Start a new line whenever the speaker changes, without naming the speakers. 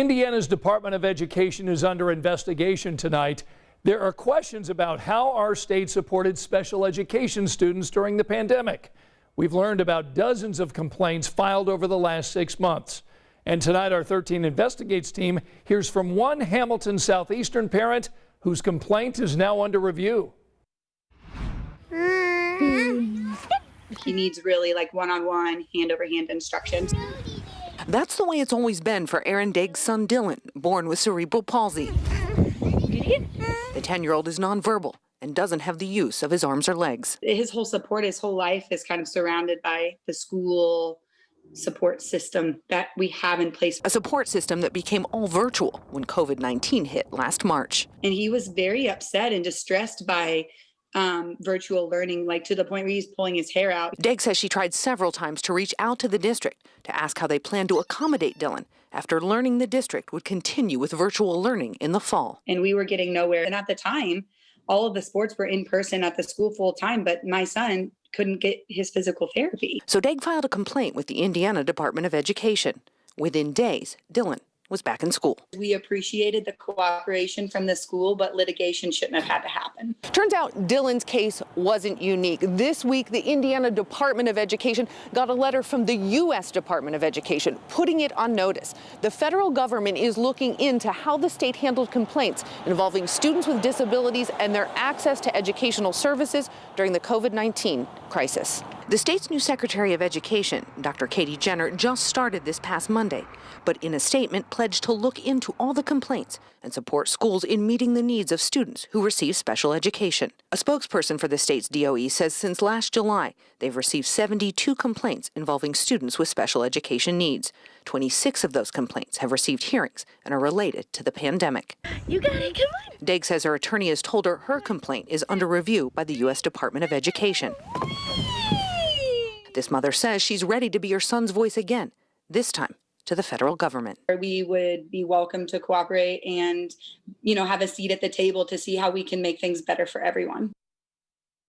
Indiana's Department of Education is under investigation tonight. There are questions about how our state supported special education students during the pandemic. We've learned about dozens of complaints filed over the last 6 months. And tonight, our 13 Investigates team hears from one Hamilton Southeastern parent whose complaint is now under review.
He needs really one-on-one, hand-over-hand instructions.
That's the way it's always been for Aaron Daig's son Dylan, born with cerebral palsy. The 10-year-old is nonverbal and doesn't have the use of his arms or legs.
His whole support, his whole life is kind of surrounded by the school support system that we have in place.
A support system that became all virtual when COVID-19 hit last March.
And he was very upset and distressed by virtual learning, to the point where he's pulling his hair out.
Daig says she tried several times to reach out to the district to ask how they plan to accommodate Dylan after learning the district would continue with virtual learning in the fall.
And we were getting nowhere. And at the time, all of the sports were in person at the school full time, but my son couldn't get his physical therapy.
So Daig filed a complaint with the Indiana Department of Education. Within days, Dylan was back in school.
We appreciated the cooperation from the school, but litigation shouldn't have had to happen.
Turns out Dylan's case wasn't unique. This week, the Indiana Department of Education got a letter from the U.S. Department of Education putting it on notice. The federal government is looking into how the state handled complaints involving students with disabilities and their access to educational services during the COVID-19 crisis. The state's new Secretary of Education, Dr. Katie Jenner, just started this past Monday, but in a statement pledged to look into all the complaints and support schools in meeting the needs of students who receive special education. A spokesperson for the state's DOE says since last July, they've received 72 complaints involving students with special education needs. 26 of those complaints have received hearings and are related to the pandemic.
You got it, come on.
Daig says her attorney has told her her complaint is under review by the U.S. Department of Education. This mother says she's ready to be her son's voice again, this time to the federal government.
We would be welcome to cooperate and, have a seat at the table to see how we can make things better for everyone.